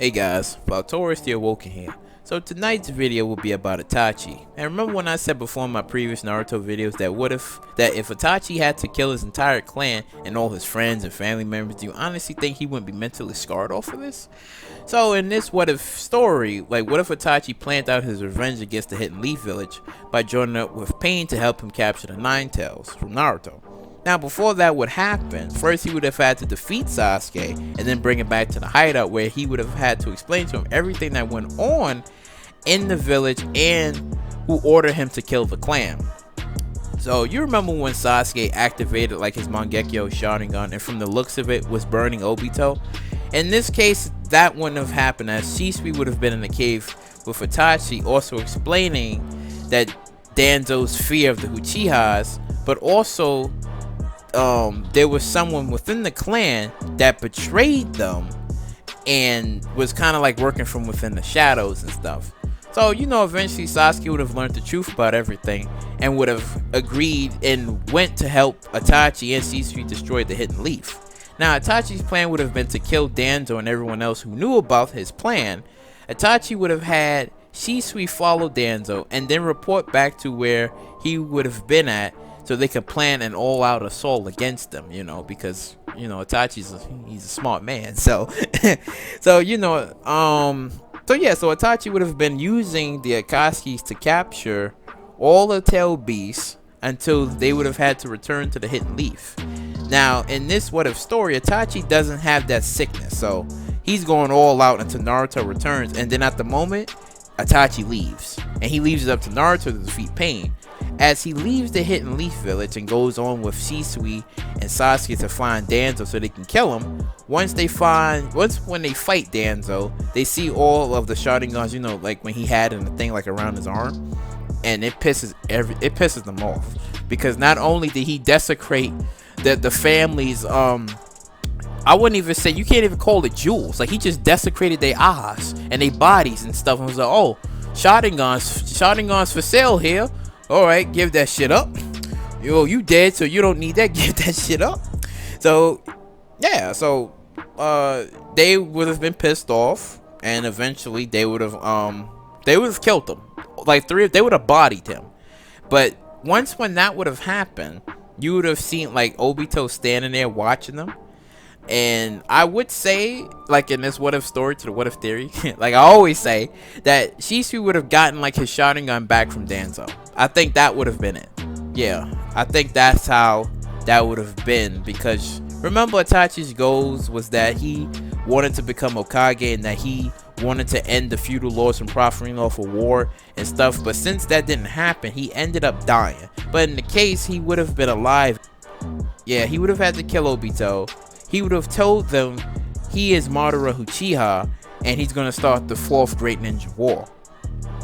Hey guys, VALTORIOUS the Awoken here. So tonight's video will be about Itachi. And remember when I said before in my previous Naruto videos that if Itachi had to kill his entire clan and all his friends and family members, do you honestly think he wouldn't be mentally scarred off of this? So in this what if story, what if Itachi planned out his revenge against the Hidden Leaf Village by joining up with Pain to help him capture the Nine Tails from Naruto? Now before that would happen, first he would have had to defeat Sasuke and then bring him back to the hideout, where he would have had to explain to him everything that went on in the village and who ordered him to kill the clan. So you remember when Sasuke activated his Mangekyo Sharingan and from the looks of it was burning Obito? In this case that wouldn't have happened, as Shisui would have been in the cave with Itachi, also explaining that Danzo's fear of the Uchihas, but also there was someone within the clan that betrayed them and was kind of working from within the shadows and stuff. So eventually Sasuke would have learned the truth about everything and would have agreed and went to help Itachi and Shisui destroy the Hidden Leaf. Now Itachi's plan would have been to kill Danzo and everyone else who knew about his plan. Itachi would have had Shisui follow Danzo and then report back to where he would have been at, so they could plan an all-out assault against them, because Itachi's he's a smart man. So so Itachi would have been using the Akatsuki's to capture all the tail beasts until they would have had to return to the Hidden Leaf. Now in this what if story, Itachi doesn't have that sickness, so he's going all out until Naruto returns, and then at the moment Itachi leaves, and he leaves it up to Naruto to defeat Pain. As he leaves the Hidden Leaf Village and goes on with Shisui and Sasuke to find Danzo so they can kill him, when they fight Danzo, they see all of the Sharingans, when he had in the thing around his arm, and it pisses them off, because not only did he desecrate the family's I wouldn't even say, you can't even call it jewels, he just desecrated their eyes and their bodies and stuff, and was like, oh, Sharingans for sale here. Alright, give that shit up. Yo, you dead, so you don't need that. Give that shit up. So yeah, they would have been pissed off, and eventually they would have killed him. They would have bodied him. But when that would have happened, you would have seen Obito standing there watching them. And I would say, in this what if story to the what if theory, I always say, that Shisui would have gotten his Sharingan back from Danzo. I think that would have been it. Yeah, I think that's how that would have been, because remember Itachi's goals was that he wanted to become Hokage and that he wanted to end the feudal lords from profiting off of war and stuff. But since that didn't happen, he ended up dying. But in the case, he would have been alive. Yeah, he would have had to kill Obito. He would have told them he is Madara Uchiha and he's going to start the 4th Great Ninja War.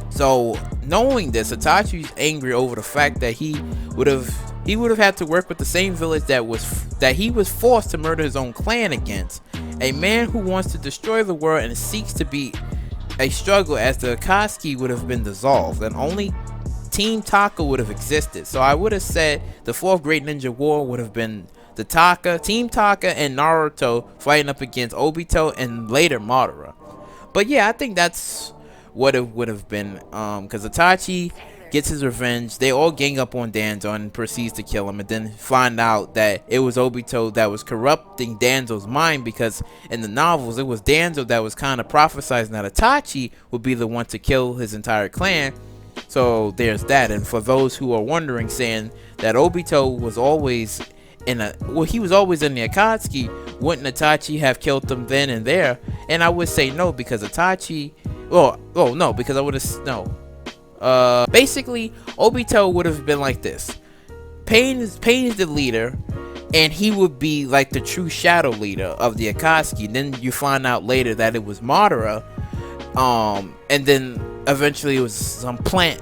So knowing this, Itachi's angry over the fact that he would have had to work with the same village that he was forced to murder his own clan against. A man who wants to destroy the world and seeks to be a struggle, as the Akatsuki would have been dissolved and only Team Taka would have existed. So I would have said the 4th Great Ninja War would have been Team Taka and Naruto fighting up against Obito and later Madara. But yeah, I think that's what it would have been, because Itachi gets his revenge. They all gang up on Danzo and proceeds to kill him, and then find out that it was Obito that was corrupting Danzo's mind, because in the novels it was Danzo that was kind of prophesizing that Itachi would be the one to kill his entire clan. So there's that. And for those who are wondering, saying that Obito was always he was always in the Akatsuki, wouldn't Itachi have killed them then and there? And I would say no, because Itachi, because I would have, no. Basically, Obito would have been like this. Pain is the leader, and he would be the true shadow leader of the Akatsuki. Then you find out later that it was Madara, and then eventually it was some plant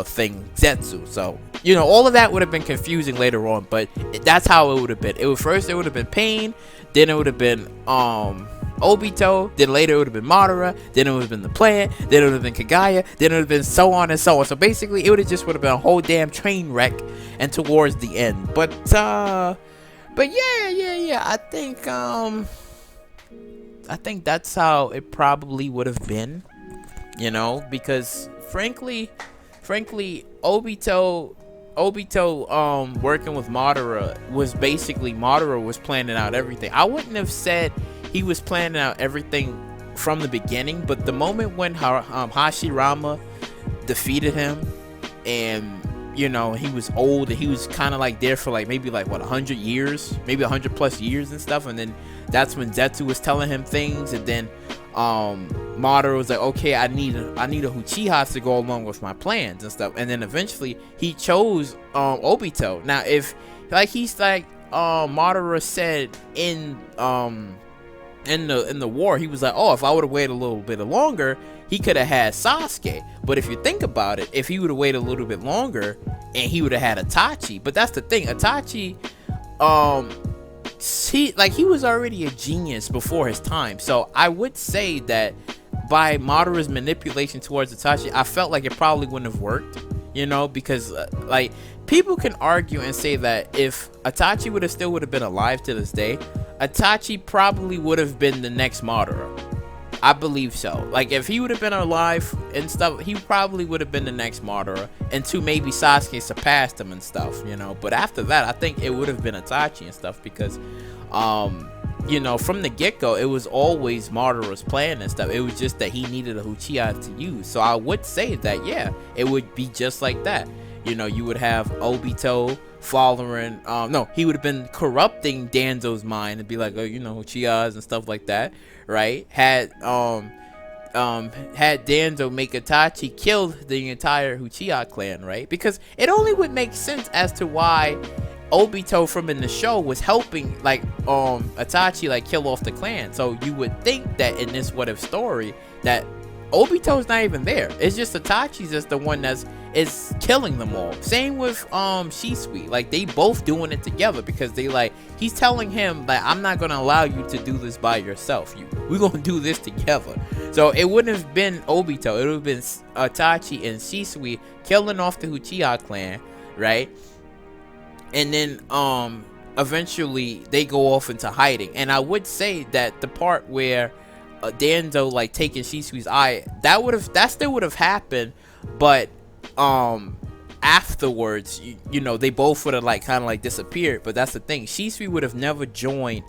thing, Zetsu. So all of that would have been confusing later on, but that's how it would have been. First it would have been Pain, then it would have been Obito, then later it would have been Madara, then it would have been the plant, then it would have been Kagaya, then it would have been so on and so on. So basically it would have been a whole damn train wreck and towards the end. But yeah, I think think that's how it probably would have been, you know, because frankly, Obito working with Madara was basically, Madara was planning out everything. I wouldn't have said he was planning out everything from the beginning, but the moment when Hashirama defeated him, and you know, he was old and he was kind of like there for like maybe like what, 100 years, maybe 100 plus years and stuff, and then that's when Zetsu was telling him things, and then Madara was like, okay, I need a Uchiha to go along with my plans and stuff, and then eventually he chose Obito. Now if like he's like Madara said in the war, he was like, oh, if I would have waited a little bit longer, he could have had Sasuke. But if you think about it, if he would have waited a little bit longer, and he would have had Itachi. But that's the thing, Itachi, he was already a genius before his time. So I would say that by Madara's manipulation towards Itachi, I felt like it probably wouldn't have worked, you know, because like people can argue and say that if Itachi would have been alive to this day, Itachi probably would have been the next Madara. I believe so. Like if he would have been alive and stuff, he probably would have been the next Madara, until maybe Sasuke surpassed him and stuff, you know. But after that, I think it would have been Itachi and stuff, because you know, from the get-go, it was always Madara's plan and stuff. It was just that he needed a Uchiha to use. So I would say that, yeah, it would be just like that. You know, you would have Obito following, no, he would have been corrupting Danzo's mind and be like, oh, you know, Uchihas and stuff like that, right? Had Danzo make Itachi kill the entire Uchiha clan, right? Because it only would make sense as to why Obito from in the show was helping like Itachi like kill off the clan. So you would think that in this what if story that Obito's not even there. It's just Itachi's just the one is killing them all. Same with Shisui. Like they both doing it together, because they like, he's telling him that I'm not gonna allow you to do this by yourself. We're gonna do this together. So it wouldn't have been Obito. It would have been Itachi and Shisui killing off the Uchiha clan, right? And then eventually they go off into hiding. And I would say that the part where Danzo like taking Shisui's eye, that still would have happened, but afterwards, you know, they both would have like kind of like disappeared. But that's the thing, Shisui would have never joined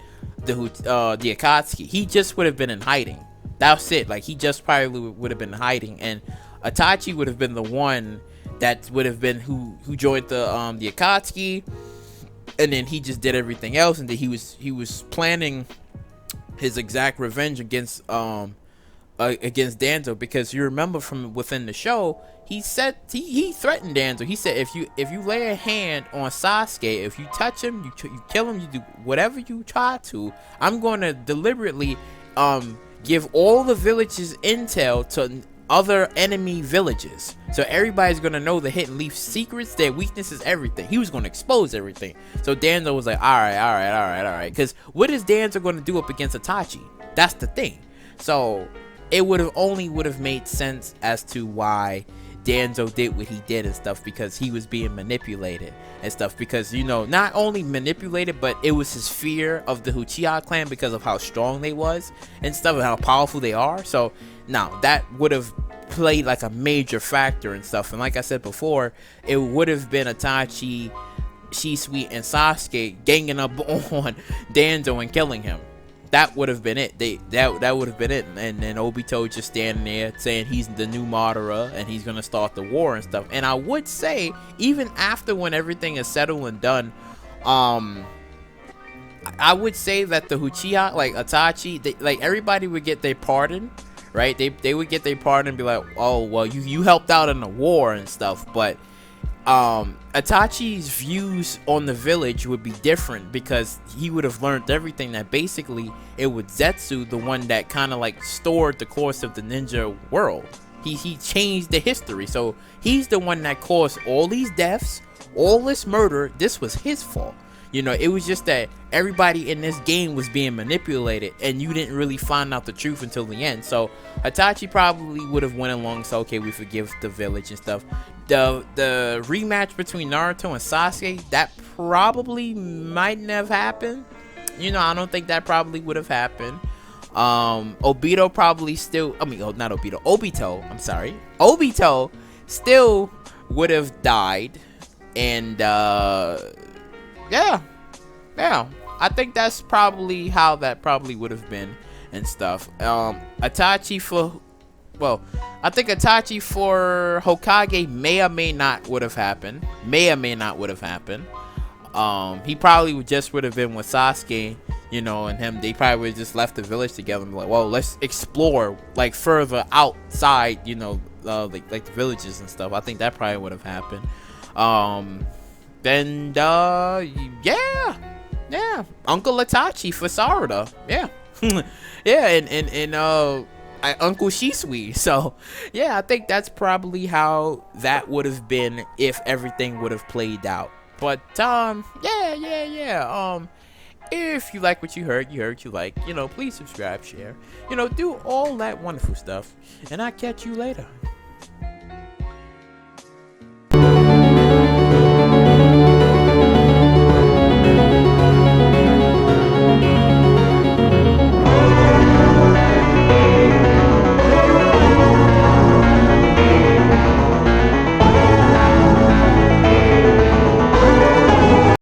the Akatsuki. He just would have been in hiding. That's it. Like he just probably would have been hiding, and Itachi would have been the one that would have been who joined the Akatsuki, and then he just did everything else, and then he was planning his exact revenge against Danzo, because you remember from within the show, he said he threatened Danzo. He said if you lay a hand on Sasuke, if you touch him, you kill him, you do whatever you try to, I'm going to deliberately give all the villages intel to other enemy villages, so everybody's gonna know the Hidden Leaf secrets, their weaknesses, everything. He was gonna expose everything. So Danzo was like, all right, because what is Danzo gonna do up against Itachi? That's the thing. So it would have made sense as to why Danzo did what he did and stuff, because he was being manipulated and stuff, because, you know, not only manipulated, but it was his fear of the Uchiha clan because of how strong they was and stuff, and how powerful they are. So now that would have played like a major factor and stuff. And like I said before, it would have been Itachi, Shisui, and Sasuke ganging up on Danzo and killing him. That would have been it. That would have been it. And then Obito just standing there saying he's the new Madara and he's gonna start the war and stuff. And I would say, even after when everything is settled and done, I would say that the Uchiha, like Itachi, like everybody would get their pardon, right? They would get their pardon and be like, oh well, you helped out in the war and stuff. But Itachi's views on the village would be different, because he would have learned everything, that basically it was Zetsu, the one that kind of like stored the course of the ninja world. He changed the history, so he's the one that caused all these deaths, all this murder. This was his fault. You know, it was just that everybody in this game was being manipulated, and you didn't really find out the truth until the end. So Itachi probably would have went along, so okay, we forgive the village and stuff. The rematch between Naruto and Sasuke, that probably mightn't have happened. You know, I don't think that probably would have happened. Obito probably still, I mean, oh, not Obito, Obito, I'm sorry, Obito still would have died. And yeah, I think that's probably how that probably would have been and stuff. Itachi for, well, I think Itachi for Hokage may or may not would have happened. He probably would have been with Sasuke, you know, and him. They probably would have just left the village together and be like, well, let's explore like further outside, you know, like the villages and stuff. I think that probably would have happened. Then yeah, Uncle Itachi for Sarada, yeah. Yeah, and Uncle Shisui. So yeah, I think that's probably how that would have been if everything would have played out. But yeah. If you like what you heard, you like, you know, please subscribe, share, you know, do all that wonderful stuff, and I'll catch you later.